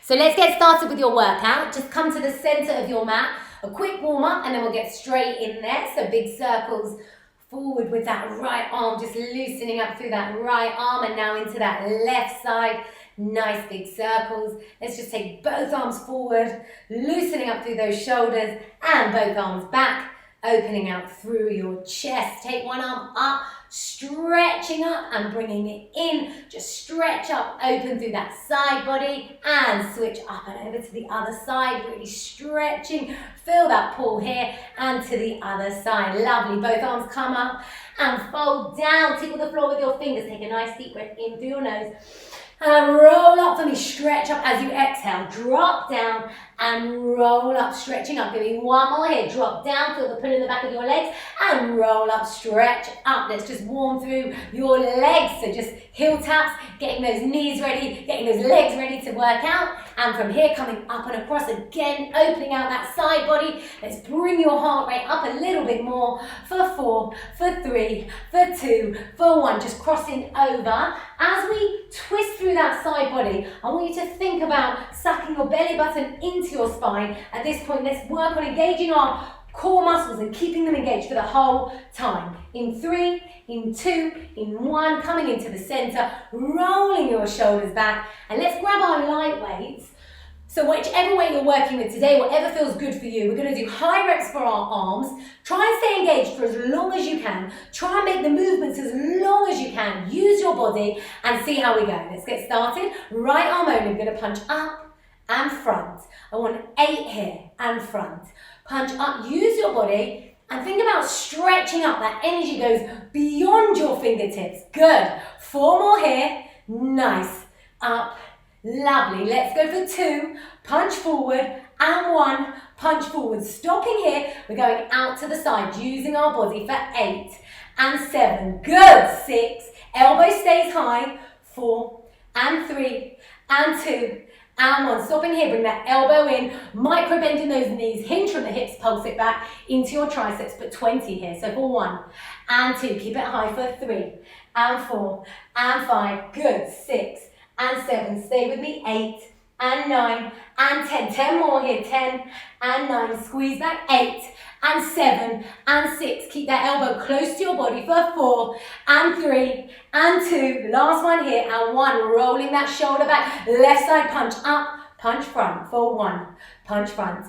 So let's get started with your workout. Just come to the center of your mat, a quick warm up, and then we'll get straight in there. So big circles forward with that right arm, just loosening up through that right arm, and now into that left side. Nice big circles. Let's just take both arms forward, loosening up through those shoulders, and both arms back, opening out through your chest. Take one arm up, stretching up and bringing it in. Just stretch up, open through that side body, and switch up and over to the other side. Really stretching. Feel that pull here, and to the other side. Lovely. Both arms come up and fold down. Tickle the floor with your fingers. Take a nice deep breath in through your nose. And roll up for me, stretch up as you exhale, drop down and roll up, stretching up. Give me one more here, drop down, feel the pull in the back of your legs and roll up, stretch up. Let's just warm through your legs, so just heel taps, getting those knees ready, getting those legs ready to work out. And from here, coming up and across again, opening out that side body. Let's bring your heart rate up a little bit more for 4, for 3, for 2, for 1. Just crossing over. As we twist through that side body, I want you to think about sucking your belly button into your spine. At this point, let's work on engaging our core muscles and keeping them engaged for the whole time. In 3, in 2, in 1, coming into the center, rolling your shoulders back, and let's grab our light weights. So whichever way you're working with today, whatever feels good for you, we're going to do high reps for our arms. Try and stay engaged for as long as you can. Try and make the movements as long as you can. Use your body and see how we go. Let's get started. Right arm only. We're going to punch up and front. I want 8 here and front. Punch up. Use your body and think about stretching up. That energy goes beyond your fingertips. Good. 4 more here. Nice. Up. Lovely. Let's go for 2, punch forward, and 1, punch forward. Stopping here, we're going out to the side, using our body for 8 and 7. Good. 6, elbow stays high, 4 and 3 and 2 and 1. Stopping here, bring that elbow in, micro bending those knees, hinge from the hips, pulse it back into your triceps, put 20 here. So for 1 and 2, keep it high for 3 and 4 and 5. Good. 6 and 7, stay with me, 8 and 9 and 10, 10 more here, 10 and 9, squeeze back, 8 and 7 and 6, keep that elbow close to your body for 4 and 3 and 2, last one here, and 1, rolling that shoulder back, left side punch up, punch front for 1, punch front,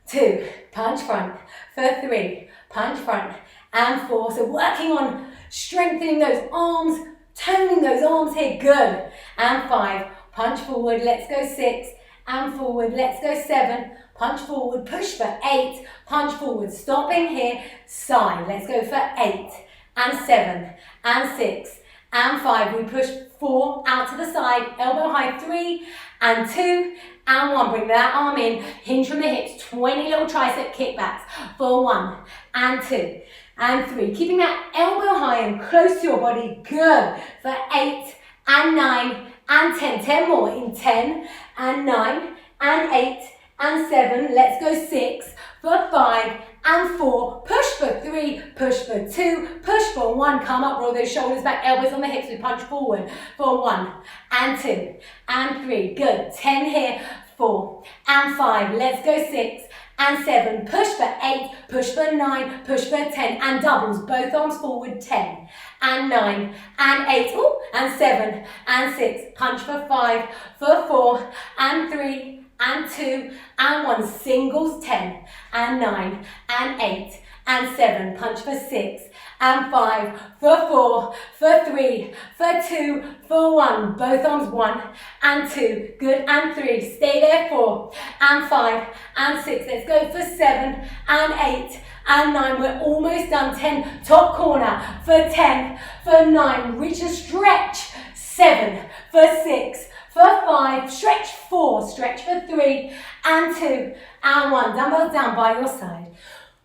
2, punch front for 3, punch front, and 4, so working on strengthening those arms, toning those arms here, good. And 5, punch forward, let's go 6, and forward, let's go 7, punch forward, push for 8, punch forward, stopping here, side, let's go for 8, and 7, and 6, and 5, we push 4, out to the side, elbow high, 3, and 2, and 1, bring that arm in, hinge from the hips, 20 little tricep kickbacks, for 1, and 2, and 3, keeping that elbow high and close to your body, good, for 8 and 9 and 10, 10 more in 10 and 9 and 8 and 7, let's go 6, for 5 and 4, push for 3, push for 2, push for 1, come up, roll those shoulders back, elbows on the hips, we punch forward, for 1 and 2 and 3, good, 10 here, 4 and 5, let's go 6 and 7, push for 8, push for 9, push for 10, and doubles, both arms forward, 10 and 9 and 8, ooh, and 7 and 6, punch for 5, for 4 and 3 and 2 and 1, singles, 10 and 9 and 8 and 7, punch for 6 and 5, for 4, for 3, for 2, for 1, both arms 1 and 2, good, and 3, stay there, 4 and 5 and 6, let's go for 7 and 8 and 9, we're almost done, 10, top corner, for 10, for 9, reach and stretch, 7, for 6, for 5, stretch 4, stretch for 3 and 2 and 1, dumbbells down by your side.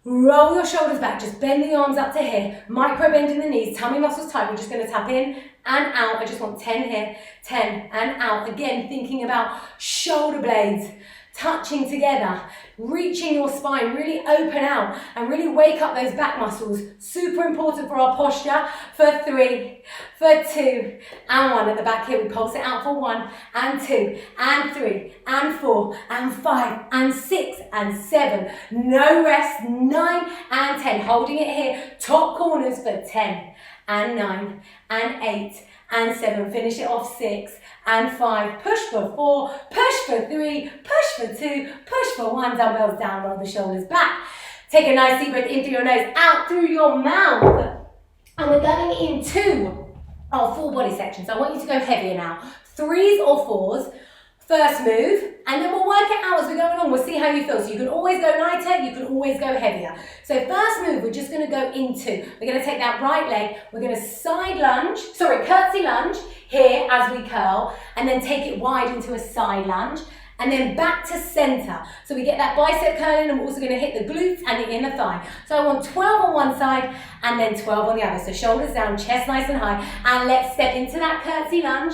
Roll your shoulders back, just bend the arms up to here, micro bending the knees, tummy muscles tight, we're just going to tap in and out. I just want 10 here, 10 and out. Again, thinking about shoulder blades touching together, reaching your spine, really open out and really wake up those back muscles. Super important for our posture. For 3, for 2, and 1. At the back here, we pulse it out for 1, and 2, and 3, and 4, and 5, and 6, and 7. No rest. 9 and 10. Holding it here. Top corners for 10, and 9, and 8, and 7. Finish it off 6, and 5. Push for 4, push for 3, push for 2, push for 1. Dumbbells down, roll the shoulders back. Take a nice deep breath in through your nose, out through your mouth. And we're going into our full body section. So I want you to go heavier now. 3s or 4s. First move, and then we'll work it out as we're going on. We'll see how you feel. So you can always go lighter, you can always go heavier. So first move, we're just going to go into, we're going to take that right leg, we're going to curtsy lunge here as we curl, and then take it wide into a side lunge, and then back to center. So we get that bicep curling, and we're also going to hit the glutes and the inner thigh. So I want 12 on one side, and then 12 on the other. So shoulders down, chest nice and high, and let's step into that curtsy lunge,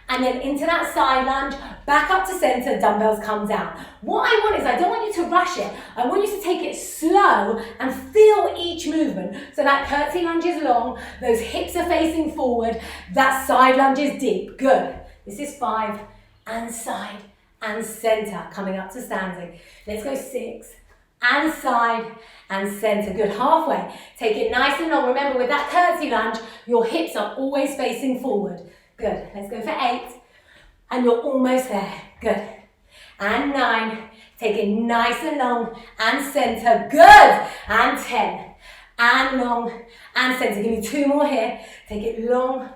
and then into that side lunge, back up to center, dumbbells come down. What I want is, I don't want you to rush it. I want you to take it slow and feel each movement. So that curtsy lunge is long, those hips are facing forward, that side lunge is deep. Good. This is 5, and side, and center, coming up to standing. Let's go 6, and side, and center. Good, halfway. Take it nice and long. Remember, with that curtsy lunge, your hips are always facing forward. Good. Let's go for 8. And you're almost there. Good. And 9. Take it nice and long and center. Good. And 10. And long and center. Give me 2 more here. Take it long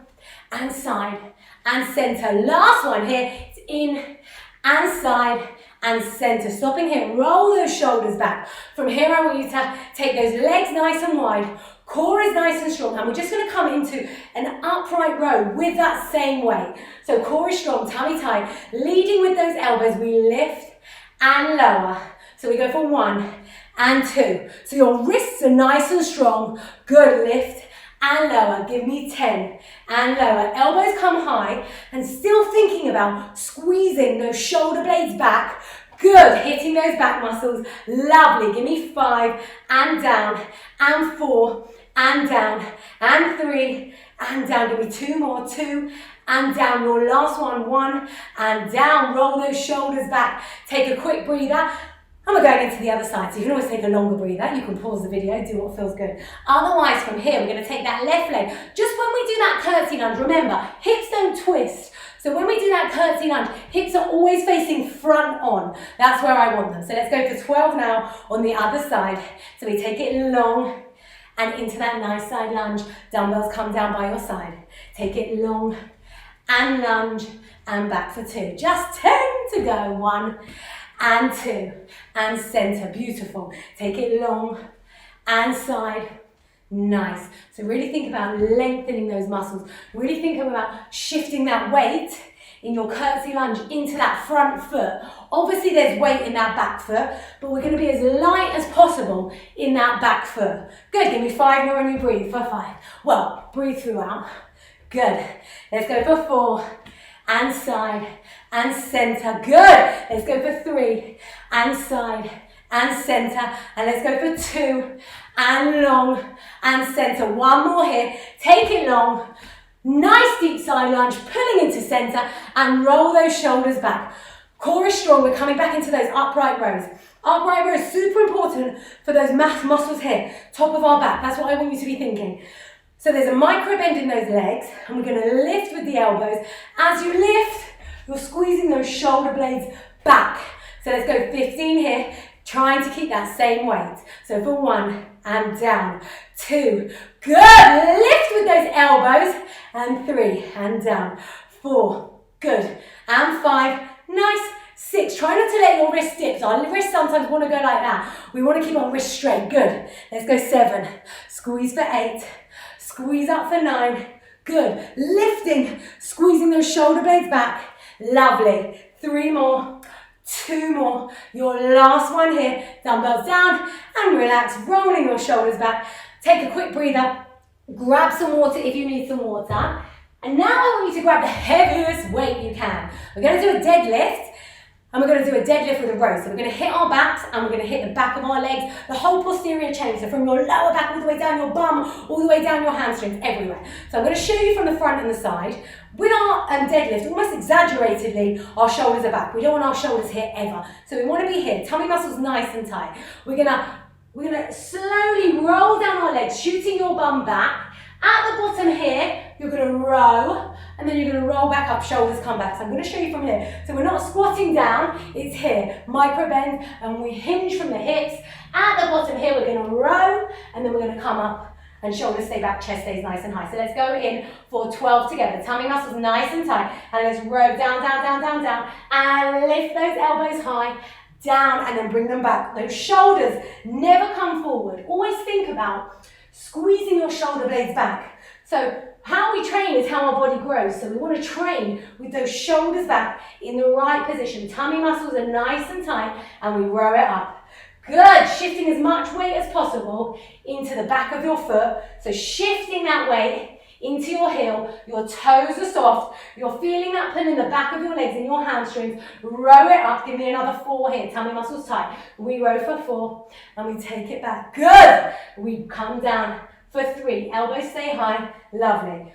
and side and center. Last one here. It's in and side and center. Stopping here. Roll those shoulders back. From here, I want you to take those legs nice and wide. Core is nice and strong, and we're just going to come into an upright row with that same weight. So core is strong, tummy tight, leading with those elbows. We lift and lower. So we go for 1 and 2. So your wrists are nice and strong. Good, lift and lower. Give me 10 and lower. Elbows come high, and still thinking about squeezing those shoulder blades back. Good, hitting those back muscles. Lovely. Give me 5 and down, and 4 and down, and 3 and down. Give me 2 more. 2 and down. Your last one. 1 and down. Roll those shoulders back. Take a quick breather. And we're going into the other side, so you can always take a longer breather. You can pause the video, do what feels good. Otherwise, from here, we're going to take that left leg. Just when we do that curtsy lunge, remember, hips don't twist. So when we do that curtsy lunge, hips are always facing front on. That's where I want them. So let's go for 12 now on the other side. So we take it long and into that nice side lunge. Dumbbells come down by your side. Take it long and lunge and back for 2. Just 10 to go. 1 and 2 and center. Beautiful. Take it long and side. Nice. So really think about lengthening those muscles. Really think about shifting that weight in your curtsy lunge into that front foot. Obviously there's weight in that back foot, but we're going to be as light as possible in that back foot. Good. Give me 5 more and you breathe for 5. Well, breathe throughout. Good. Let's go for 4 and side and center. Good. Let's go for 3 and side and center. And let's go for 2 and long and center. 1 more here. Take it long. Nice deep side lunge, pulling into center, and roll those shoulders back. Core is strong. We're coming back into those upright rows. Upright rows, super important for those muscles here, top of our back. That's what I want you to be thinking. So there's a micro bend in those legs, and we're going to lift with the elbows. As you lift, you're squeezing those shoulder blades back. So let's go 15 here, trying to keep that same weight. So for 1 and down, 2, good, lift with those elbows, and 3 and down, 4, good, and 5, nice, 6. Try not to let your wrist dip. So our wrists sometimes want to go like that. We want to keep our wrists straight, good. Let's go 7, squeeze for 8, squeeze up for 9, good, lifting, squeezing those shoulder blades back, lovely, 3 more, 2 more, your last one here, dumbbells down and relax, rolling your shoulders back. Take a quick breather, grab some water if you need some water. And now I want you to grab the heaviest weight you can. We're going to do a deadlift. And we're going to do a deadlift with a row. So we're going to hit our backs and we're going to hit the back of our legs, the whole posterior chain. So from your lower back all the way down your bum, all the way down your hamstrings, everywhere. So I'm going to show you from the front and the side. With our deadlift, almost exaggeratedly, our shoulders are back. We don't want our shoulders here ever. So we want to be here. Tummy muscles nice and tight. We're gonna slowly roll down our legs, shooting your bum back. At the bottom here, you're going to row, and then you're going to roll back up, shoulders come back. So I'm going to show you from here. So we're not squatting down, it's here. Micro bend, and we hinge from the hips. At the bottom here, we're going to row, and then we're going to come up, and shoulders stay back, chest stays nice and high. So let's go in for 12 together. Tummy muscles nice and tight. And let's row down, down, down, down, down. And lift those elbows high, down, and then bring them back. Those shoulders never come forward. Always think about squeezing your shoulder blades back. So how we train is how our body grows. So we want to train with those shoulders back in the right position. Tummy muscles are nice and tight, and we row it up. Good, shifting as much weight as possible into the back of your foot. So shifting that weight into your heel, your toes are soft, you're feeling that pull in the back of your legs and your hamstrings. Row it up, give me another 4 here, tummy muscles tight. We row for 4, and we take it back. Good, we come down for 3, elbows stay high, lovely.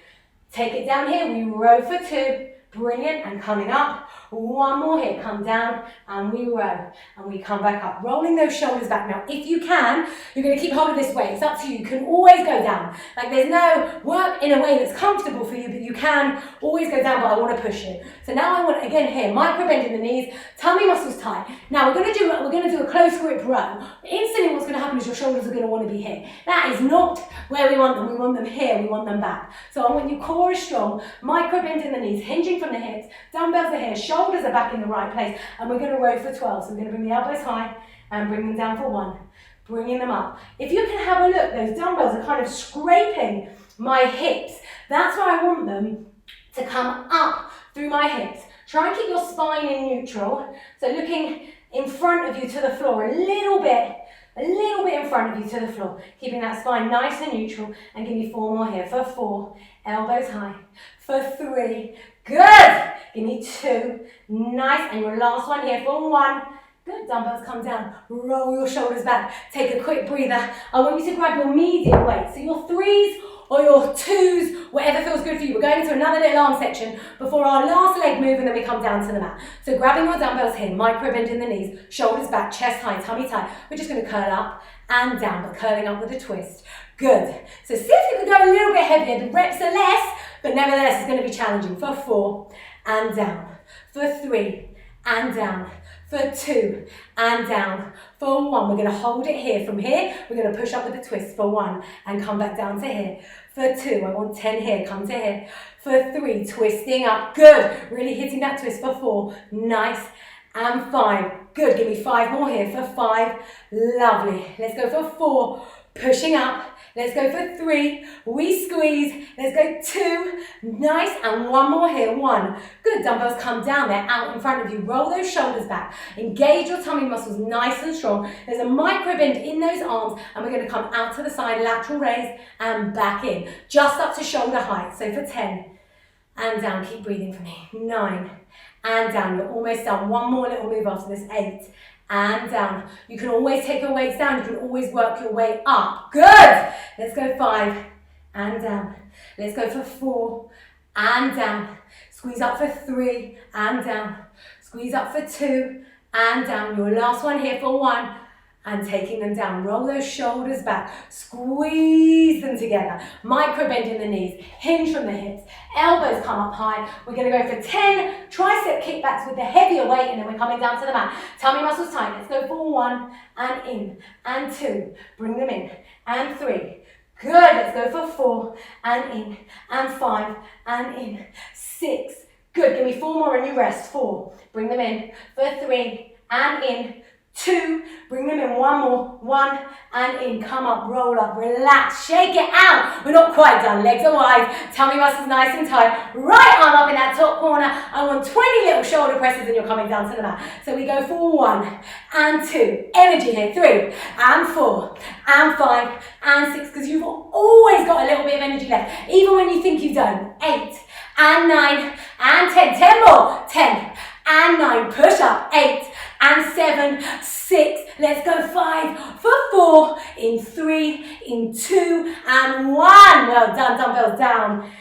Take it down here, we row for 2, brilliant, and coming up. 1 more here, come down, and we row, and we come back up. Rolling those shoulders back. Now, if you can, you're going to keep hold of this weight. It's up to you. You can always go down. Like, there's no work in a way that's comfortable for you, but you can always go down, but I want to push you. So now I want, again here, micro bend in the knees, tummy muscles tight. Now, we're going to do a close grip row. Instantly, what's going to happen is your shoulders are going to want to be here. That is not where we want them. We want them here. We want them back. So I want your core is strong, micro bend in the knees, hinging from the hips, dumbbells are here, shoulders are back in the right place, and we're going to row for 12. So we're going to bring the elbows high and bring them down for 1, bringing them up. If you can have a look, those dumbbells are kind of scraping my hips. That's why I want them to come up through my hips. Try and keep your spine in neutral. So looking in front of you to the floor, a little bit in front of you to the floor. Keeping that spine nice and neutral, and give me 4 more here for 4, elbows high, for 3, good, give me 2, nice, and your last one here for 1, good, dumbbells come down, roll your shoulders back, take a quick breather. I want you to grab your medium weight, so your 3s or your 2s, whatever feels good for you. We're going into another little arm section before our last leg move, and then we come down to the mat. So grabbing your dumbbells here, micro bend in the knees, shoulders back, chest high, tummy tight. We're just going to curl up and down, but curling up with a twist. Good. So see if you can go a little bit heavier. The reps are less, but nevertheless it's going to be challenging. For 4 and down, for 3 and down, for 2 and down, for 1. We're going to hold it here. From here, we're going to push up with a twist for 1 and come back down to here. For 2, I want 10 here, come to here. For 3, twisting up, good. Really hitting that twist for 4, nice. And 5, good. Give me 5 more here for 5, lovely. Let's go for 4, pushing up. Let's go for 3, we squeeze. Let's go 2, nice, and 1 more here, 1. Good, dumbbells come down, they're out in front of you. Roll those shoulders back, engage your tummy muscles nice and strong. There's a micro bend in those arms, and we're going to come out to the side, lateral raise, and back in. Just up to shoulder height, so for 10, and down, keep breathing for me, 9, and down, you're almost done. 1 more little move after this, 8, and down. You can always take your weights down. You can always work your way up. Good. Let's go 5 and down. Let's go for 4 and down. Squeeze up for 3 and down. Squeeze up for 2 and down. Your last one here for 1 and taking them down. Roll those shoulders back. Squeeze them together. Micro bend in the knees. Hinge from the hips. Elbows come up high. We're going to go for 10 tricep kickbacks with the heavier weight, and then we're coming down to the mat. Tummy muscles tight. Let's go for 1 and in and 2. Bring them in and 3. Good. Let's go for 4 and in and 5 and in 6. Good. Give me 4 more and you rest. 4. Bring them in for 3 and in 2, bring them in, 1 more, 1 and in, come up, roll up, relax, shake it out. We're not quite done, legs are wide, tummy muscles nice and tight, right arm up in that top corner. I want 20 little shoulder presses and you're coming down to the mat. So we go for 1 and 2, energy here, 3 and 4 and 5 and 6, because you've always got a little bit of energy left, even when you think you don't. 8 and 9 and 10, 10 more, 10 and 9, push up, 8 8 and 7, 6. Let's go 5 for 4, in 3, in 2 and 1. Well done, dumbbells down.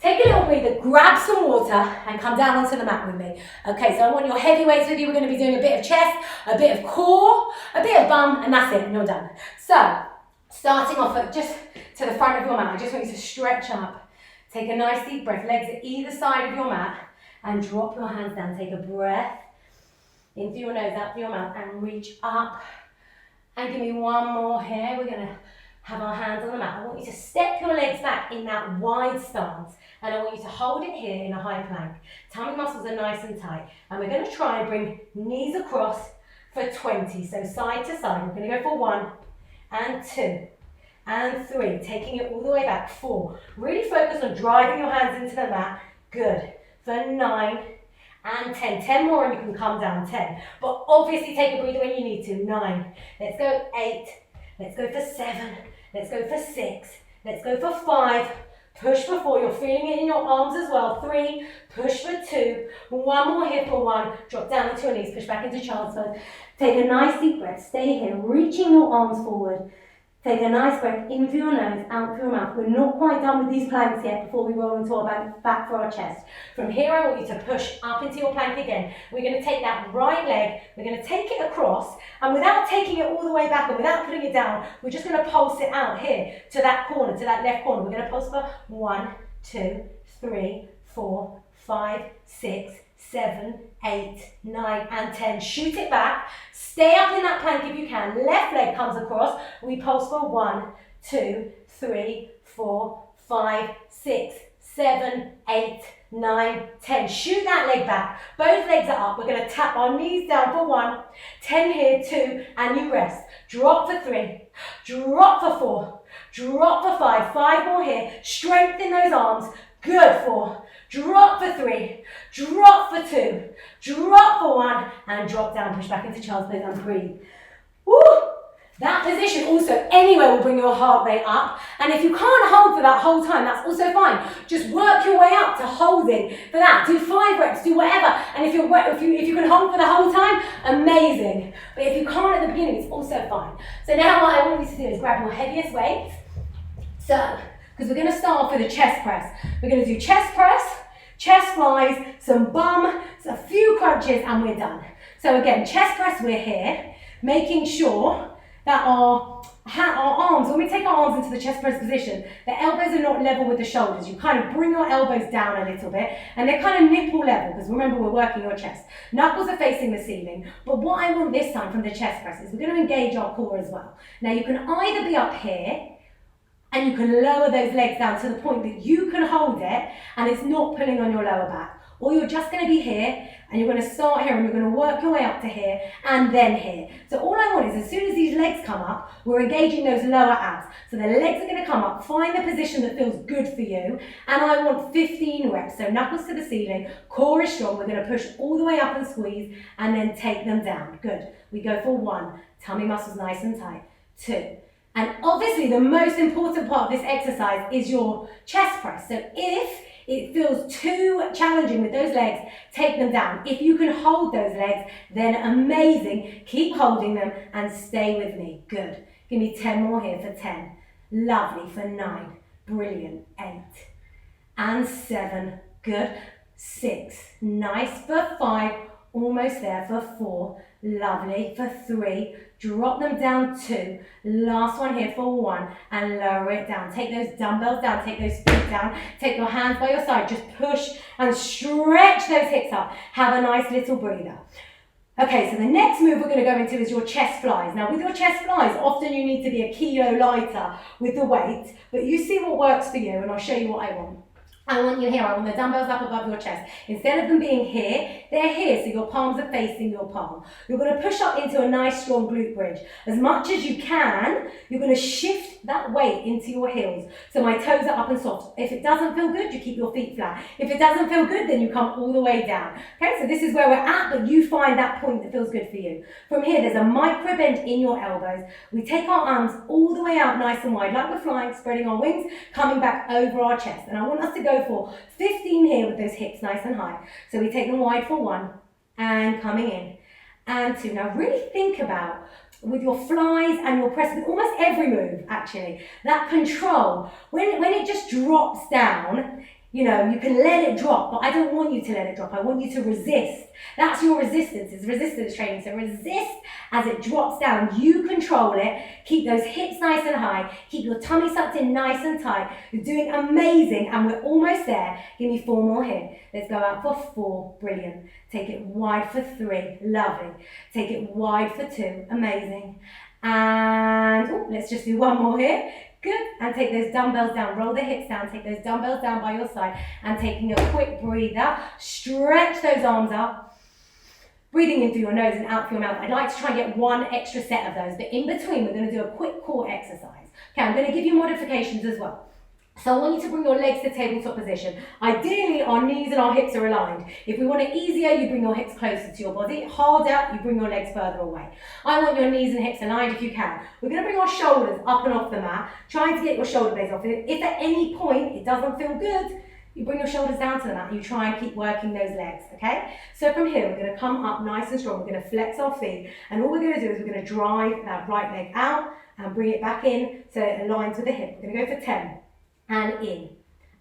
Take a little breather, grab some water and come down onto the mat with me. Okay, so I want your heavy weights with you. We're going to be doing a bit of chest, a bit of core, a bit of bum, and that's it, and you're done. So, starting off at just to the front of your mat, I just want you to stretch up. Take a nice deep breath, legs at either side of your mat, and drop your hands down. Take a breath in through your nose, out through your mouth, and reach up. And give me one more here. We're going to have our hands on the mat. I want you to step your legs back in that wide stance, and I want you to hold it here in a high plank. Tummy muscles are nice and tight, and we're going to try and bring knees across for 20. So side to side. We're going to go for 1 and 2 and 3, taking it all the way back. 4. Really focus on driving your hands into the mat. Good. For 9 and 10. 10 more and you can come down. 10. But obviously take a breather when you need to. 9. Let's go 8. Let's go for 7. Let's go for 6. Let's go for 5. Push for 4. You're feeling it in your arms as well. 3. Push for 2. One more here for 1. Drop down onto your knees. Push back into child's pose. Take a nice deep breath. Stay here. Reaching your arms forward. Take a nice breath in through your nose, out through your mouth. We're not quite done with these planks yet before we roll into our back for our chest. From here, I want you to push up into your plank again. We're going to take that right leg, we're going to take it across, and without taking it all the way back and without putting it down, we're just going to pulse it out here to that corner, to that left corner. We're going to pulse for 1, 2, 3, 4, 5, 6, 7, 8, 9 and 10. Shoot it back. Stay up in that plank if you can. Left leg comes across. We pulse for 1, 2, 3, 4, 5, 6, 7, 8, 9, 10. Shoot that leg back. Both legs are up. We're going to tap our knees down for 1, 10 here, 2, and you rest. Drop for 3, drop for 4, drop for 5, 5 more here. Strengthen those arms. Good. 4, drop for 3, drop for 2, drop for 1, and drop down. Push back into child's pose and breathe. Woo! That position also anywhere will bring your heart rate up, and if you can't hold for that whole time, that's also fine. Just work your way up to holding for that. Do 5 reps, do whatever, and if you can hold for the whole time, amazing. But if you can't at the beginning, it's also fine. So now what I want you to do is grab your heaviest weights. So, because we're going to start off with a chest press. We're going to do chest press, chest flies, some bum, a few crunches, and we're done. So again, chest press, we're here, making sure that our arms, when we take our arms into the chest press position, the elbows are not level with the shoulders. You kind of bring your elbows down a little bit, and they're kind of nipple level, because remember, we're working your chest. Knuckles are facing the ceiling, but what I want this time from the chest press is we're going to engage our core as well. Now you can either be up here, and you can lower those legs down to the point that you can hold it and it's not pulling on your lower back. Or you're just going to be here and you're going to start here and you're going to work your way up to here and then here. So all I want is as soon as these legs come up, we're engaging those lower abs. So the legs are going to come up, find the position that feels good for you, and I want 15 reps. So knuckles to the ceiling, core is strong, we're going to push all the way up and squeeze and then take them down. Good. We go for 1, tummy muscles nice and tight. 2. And obviously the most important part of this exercise is your chest press. So if it feels too challenging with those legs, take them down. If you can hold those legs, then amazing. Keep holding them and stay with me. Good. Give me 10 more here for 10. Lovely for 9. Brilliant. 8. And 7. Good. 6. Nice for 5. Almost there for 4. Lovely for 3. Drop them down 2. Last one here for 1 and lower it down. Take those dumbbells down, take those feet down, take your hands by your side, just push and stretch those hips up. Have a nice little breather. Okay, so the next move we're going to go into is your chest flies. Now with your chest flies, often you need to be a kilo lighter with the weight, but you see what works for you and I'll show you what I want. I want you here, I want the dumbbells up above your chest. Instead of them being here, they're here, so your palms are facing your palm. You're going to push up into a nice strong glute bridge. As much as you can, you're going to shift that weight into your heels. So my toes are up and soft. If it doesn't feel good, you keep your feet flat. If it doesn't feel good, then you come all the way down. Okay, so this is where we're at, but you find that point that feels good for you. From here, there's a micro bend in your elbows. We take our arms all the way out nice and wide, like we're flying, spreading our wings, coming back over our chest. And I want us to go for 15 here with those hips nice and high. So we take them wide for 1 and coming in and 2. Now really think about, with your flies and your press, with almost every move actually, that control. When it just drops down, you know, you can let it drop, but I don't want you to let it drop. I want you to resist. That's your resistance. It's resistance training. So resist as it drops down. You control it. Keep those hips nice and high. Keep your tummy sucked in nice and tight. You're doing amazing, and we're almost there. Give me 4 more here. Let's go out for 4. Brilliant. Take it wide for 3. Lovely. Take it wide for 2. Amazing. And let's just do 1 more here. Good. And take those dumbbells down. Roll the hips down. Take those dumbbells down by your side. And taking a quick breather. Stretch those arms up. Breathing in through your nose and out through your mouth. I'd like to try and get 1 extra set of those. But in between, we're going to do a quick core exercise. Okay, I'm going to give you modifications as well. So I want you to bring your legs to tabletop position. Ideally, our knees and our hips are aligned. If we want it easier, you bring your hips closer to your body. Harder, you bring your legs further away. I want your knees and hips aligned if you can. We're going to bring our shoulders up and off the mat, trying to get your shoulder blades off. If at any point it doesn't feel good, you bring your shoulders down to the mat and you try and keep working those legs, okay? So from here, we're going to come up nice and strong. We're going to flex our feet. And all we're going to do is we're going to drive that right leg out and bring it back in so it aligns with the hip. We're going to go for 10. And in,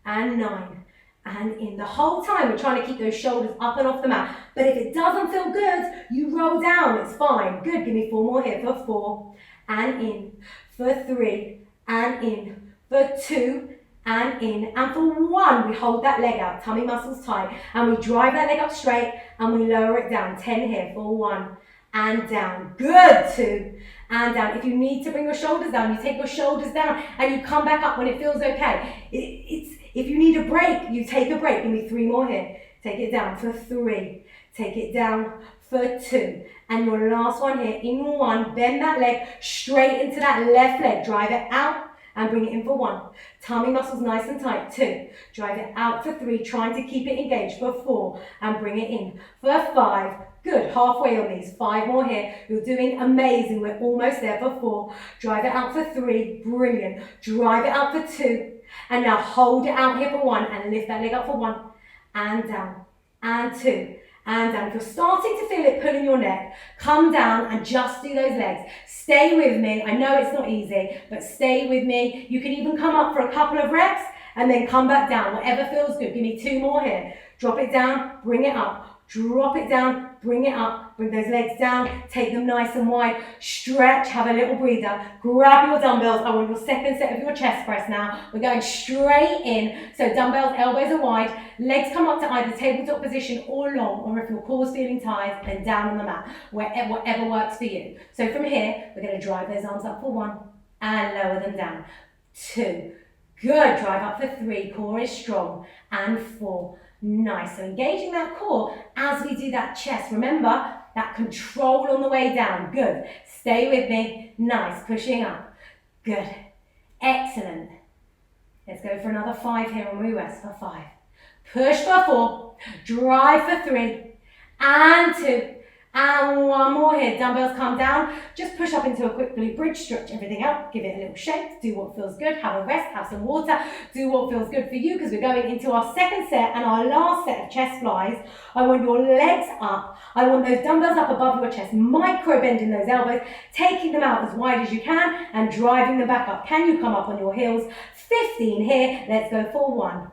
and 9, and in. The whole time we're trying to keep those shoulders up and off the mat. But if it doesn't feel good, you roll down, it's fine. Good, give me 4 more here for 4, and in, for 3, and in, for 2, and in, and for 1, we hold that leg out, tummy muscles tight, and we drive that leg up straight, and we lower it down. 10 here for 1, and down. Good, 2, and down. If you need to bring your shoulders down, you take your shoulders down and you come back up when it feels okay. If you need a break, you take a break. Give me 3 more here. Take it down for 3. Take it down for 2. And your last one here, in 1, bend that leg straight into that left leg. Drive it out and bring it in for 1. Tummy muscles nice and tight. 2. Drive it out for 3, trying to keep it engaged for 4. And bring it in for 5. Good, halfway on these. 5 more here. You're doing amazing. We're almost there for 4. Drive it out for 3. Brilliant. Drive it out for 2. And now hold it out here for 1 and lift that leg up for 1. And down. And 2. And down. If you're starting to feel it pulling your neck, come down and just do those legs. Stay with me. I know it's not easy, but stay with me. You can even come up for a couple of reps and then come back down. Whatever feels good. Give me 2 more here. Drop it down. Bring it up. Drop it down, bring it up, bring those legs down, take them nice and wide, stretch, have a little breather, grab your dumbbells. I want your second set of your chest press now. We're going straight in, so dumbbells, elbows are wide, legs come up to either tabletop position or long, or if your core's feeling tired, then down on the mat, whatever works for you. So from here, we're going to drive those arms up for 1 and lower them down. 2, good, drive up for 3, core is strong, and 4. Nice, so engaging that core as we do that chest. Remember, that control on the way down. Good, stay with me. Nice, pushing up. Good, excellent. Let's go for another 5 here and we rest for 5. Push for 4, drive for 3, and 2, and 1 more here. Dumbbells come down. Just push up into a quick glute bridge, stretch everything out, give it a little shake, do what feels good, have a rest, have some water, do what feels good for you, because we're going into our second set and our last set of chest flies. I want your legs up. I want those dumbbells up above your chest, micro bending those elbows, taking them out as wide as you can and driving them back up. Can you come up on your heels? 15 here. Let's go for 1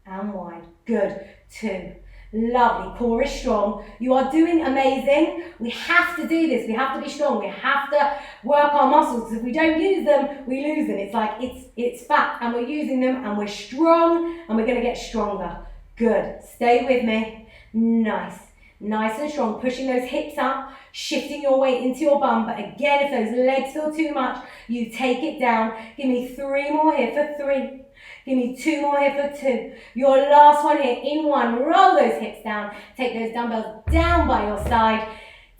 and wide. Good, 2. Lovely, core is strong. You are doing amazing. We have to do this. We have to be strong. We have to work our muscles, because if we don't use them, we lose them. It's like it's fat and we're using them and we're strong and we're going to get stronger. Good. Stay with me. Nice. Nice and strong. Pushing those hips up, shifting your weight into your bum. But again, if those legs feel too much, you take it down. Give me 3 more here for 3. Give me 2 more here for 2. Your last one here, in 1, roll those hips down. Take those dumbbells down by your side.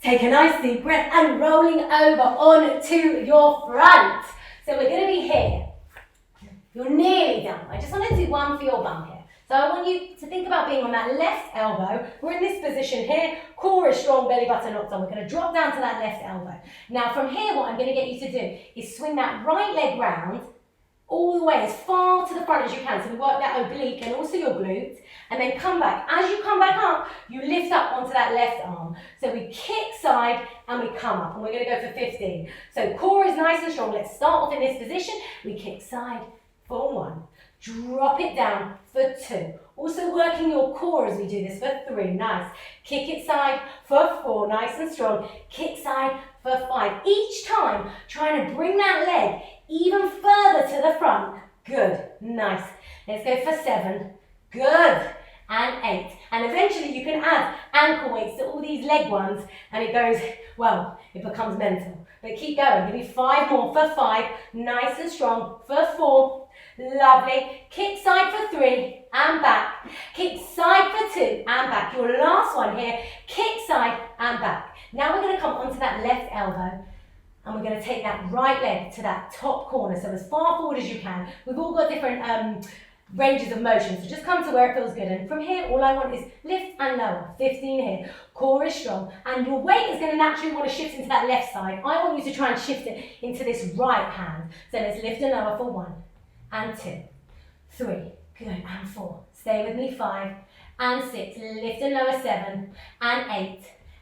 Take a nice deep breath and rolling over onto your front. So we're going to be here. You're nearly done. I just want to do 1 for your bum here. So I want you to think about being on that left elbow. We're in this position here. Core is strong, belly button locked on. We're going to drop down to that left elbow. Now from here, what I'm going to get you to do is swing that right leg round all the way as far to the front as you can. So we work that oblique and also your glutes, and then come back. As you come back up, you lift up onto that left arm. So we kick side and we come up, and we're going to go for 15. So core is nice and strong. Let's start off in this position. We kick side for 1, drop it down for 2. Also working your core as we do this for 3, nice. Kick it side for 4, nice and strong. Kick side for 5. Each time, trying to bring that leg even further to the front. Good, nice. Let's go for 7, good, and 8. And eventually you can add ankle weights to all these leg ones, and it goes, well, it becomes mental. But keep going, give me 5 more for 5, nice and strong, for 4, lovely. Kick side for 3, and back. Kick side for 2, and back. Your last one here, kick side and back. Now we're going to come onto that left elbow, and we're going to take that right leg to that top corner, so as far forward as you can. We've all got different ranges of motion, so just come to where it feels good. And from here, all I want is lift and lower. 15 here. Core is strong, and your weight is going to naturally want to shift into that left side. I want you to try and shift it into this right hand. So let's lift and lower for 1, and 2, 3, good, and 4. Stay with me, 5, and 6. Lift and lower, 7, and 8,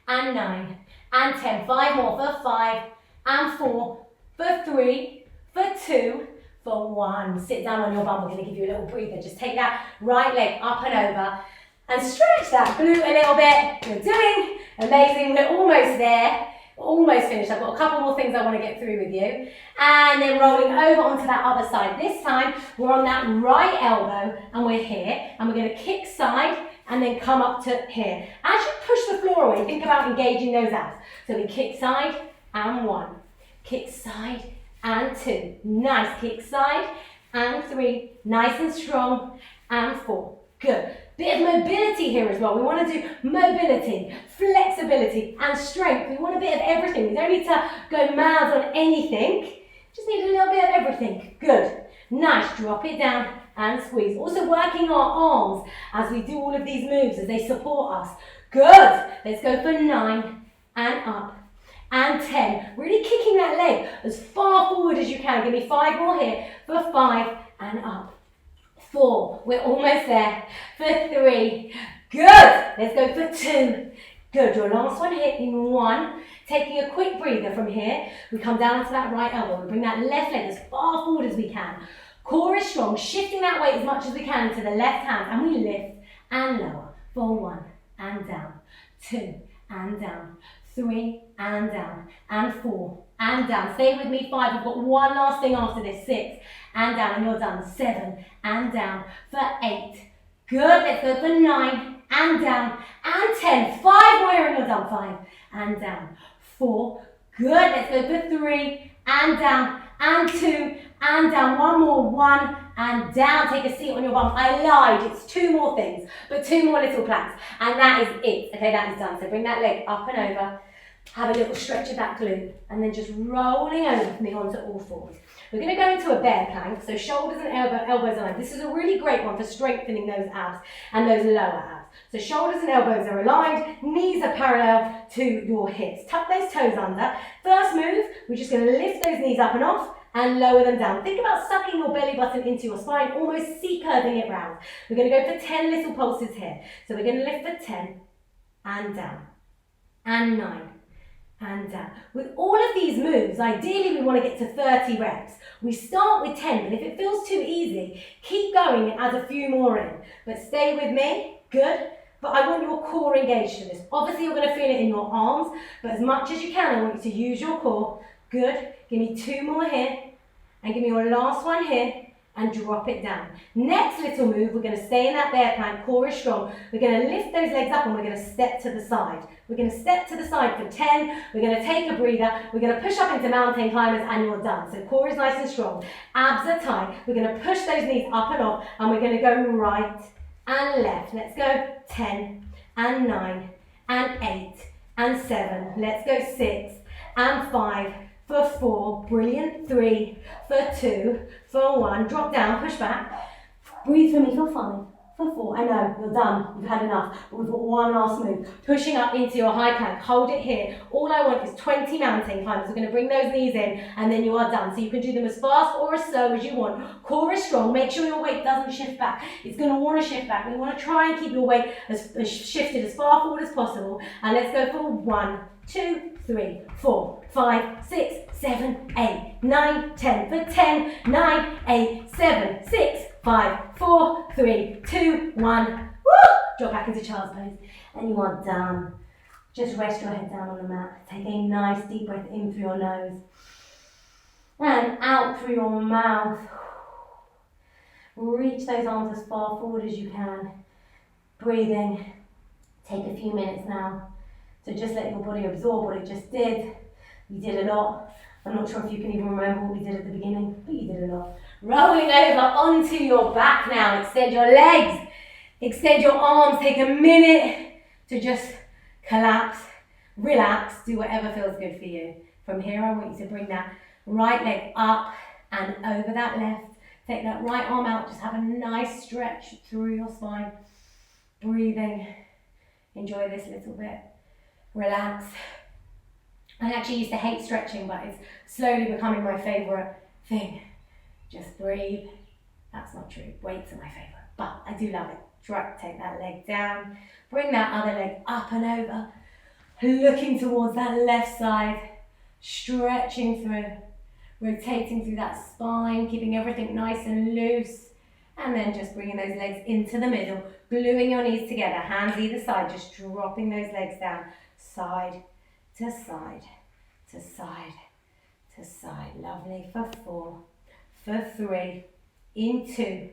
and 9, and 10. 5 more for 5, and 4, for 3, for 2, for 1. Sit down on your bum. We're going to give you a little breather. Just take that right leg up and over and stretch that glute a little bit. You're doing amazing. We're almost there. Almost finished. I've got a couple more things I want to get through with you. And then rolling over onto that other side. This time we're on that right elbow and we're here. And we're going to kick side and then come up to here. As you push the floor away, think about engaging those abs. So we kick side and 1. Kick side and 2. Nice. Kick side and 3. Nice and strong. And 4. Good. Bit of mobility here as well. We want to do mobility, flexibility, and strength. We want a bit of everything. We don't need to go mad on anything. Just need a little bit of everything. Good. Nice. Drop it down and squeeze. Also working our arms as we do all of these moves as they support us. Good. Let's go for 9 and up. And 10. Really kicking that leg as far forward as you can. Give me 5 more here for 5 and up. 4. We're almost there. For 3. Good. Let's go for 2. Good. Your last one here in 1. Taking a quick breather from here. We come down to that right elbow. We bring that left leg as far forward as we can. Core is strong. Shifting that weight as much as we can to the left hand. And we lift and lower. For 1 and down. 2 and down. 3 and down, and 4 and down. Stay with me, 5. We've got one last thing after this. 6 and down, and you're done. 7 and down for 8. Good. Let's go for 9 and down, and 10. 5 more, and you're done. 5 and down. 4. Good. Let's go for 3 and down, and 2 and down. 1 more. 1 and down. Take a seat on your bum. I lied. It's 2 more things, but 2 more little planks, and that is it. Okay, that is done. So bring that leg up and over. Have a little stretch of that glute, and then just rolling over with me onto all fours. We're going to go into a bear plank, so shoulders and elbows aligned. This is a really great one for strengthening those abs and those lower abs. So shoulders and elbows are aligned, knees are parallel to your hips. Tuck those toes under. First move, we're just going to lift those knees up and off and lower them down. Think about sucking your belly button into your spine, almost C-curving it round. We're going to go for 10 little pulses here. So we're going to lift for 10 and down, and 9. And down. With all of these moves, ideally we want to get to 30 reps. We start with 10, but if it feels too easy, keep going and add a few more in. But stay with me, good. But I want your core engaged for this. Obviously you're going to feel it in your arms, but as much as you can, I want you to use your core. Good. Give me 2 more here, and give me your last one here, and drop it down. Next little move, we're going to stay in that bear plank, core is strong. We're going to lift those legs up and we're going to step to the side. We're going to step to the side for 10. We're going to take a breather. We're going to push up into mountain climbers and you're done. So core is nice and strong. Abs are tight. We're going to push those knees up and off and we're going to go right and left. Let's go 10 and 9 and 8 and 7. Let's go 6 and 5. For 4, brilliant. 3, for 2, for 1, drop down, push back. Breathe for me for 5, for 4. I know, you're done, you've had enough, but we've got one last move. Pushing up into your high plank, hold it here. All I want is 20 mountain climbers. We're gonna bring those knees in and then you are done. So you can do them as fast or as slow as you want. Core is strong, make sure your weight doesn't shift back. It's gonna wanna shift back. We wanna try and keep your weight as shifted as far forward as possible. And let's go for 1, 2, 3, 4, 5, 6, 7, 8, 9, 10. For 10, 9, 8, 7, 6, 5, 4, 3, 2, 1. Woo! Drop back into child's pose. And you are done. Just rest your head down on the mat. Take a nice deep breath in through your nose. And out through your mouth. Reach those arms as far forward as you can. Breathing. Take a few minutes now to just let your body absorb what it just did. You did a lot. I'm not sure if you can even remember what we did at the beginning, but you did a lot. Rolling over onto your back now. Extend your legs. Extend your arms. Take a minute to just collapse, relax, do whatever feels good for you. From here, I want you to bring that right leg up and over that left. Take that right arm out. Just have a nice stretch through your spine. Breathing. Enjoy this little bit. Relax. I actually used to hate stretching, but it's slowly becoming my favourite thing. Just breathe. That's not true. Weights are my favourite, but I do love it. Take that leg down. Bring that other leg up and over. Looking towards that left side. Stretching through. Rotating through that spine. Keeping everything nice and loose. And then just bringing those legs into the middle. Gluing your knees together. Hands either side. Just dropping those legs down. Side to side, to side, to side. Lovely. For 4, for 3, in 2,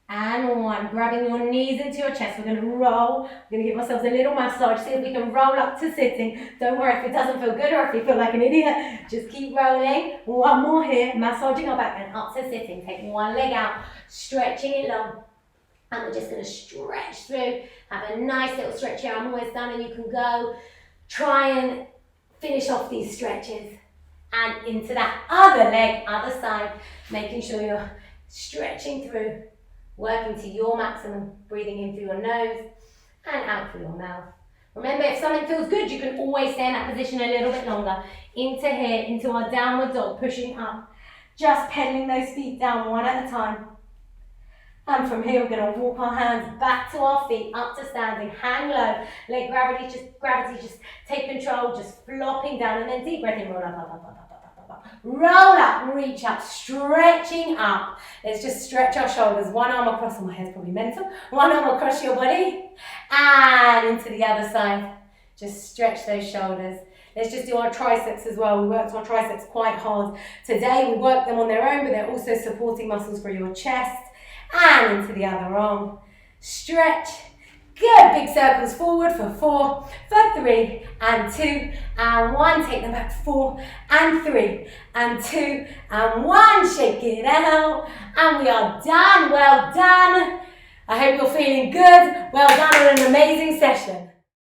and 1. Grabbing your knees into your chest. We're going to roll. We're going to give ourselves a little massage. See if we can roll up to sitting. Don't worry if it doesn't feel good or if you feel like an idiot. Just keep rolling. One more here. Massaging our back and up to sitting. Take one leg out. Stretching it long. And we're just going to stretch through. Have a nice little stretch here. I'm almost done and you can go. Try and finish off these stretches and into that other leg, other side, making sure you're stretching through, working to your maximum, breathing in through your nose and out through your mouth. Remember, if something feels good, you can always stay in that position a little bit longer. Into here, into our downward dog, pushing up, just pedaling those feet down one at a time. And from here, we're going to walk our hands back to our feet, up to standing, hang low, let gravity just take control, just flopping down, and then deep breath in, roll up, up, up, up, up, up, up. Roll up, reach up, stretching up. Let's just stretch our shoulders, one arm across, my head's probably mental, one arm across your body, and into the other side. Just stretch those shoulders. Let's just do our triceps as well. We worked our triceps quite hard today. We worked them on their own, but they're also supporting muscles for your chest. And into the other arm. Stretch. Good. Big circles forward for 4, for 3, and 2, and 1. Take them back. 4, and 3, and 2, and 1. Shake it out. And we are done. Well done. I hope you're feeling good. Well done on an amazing session.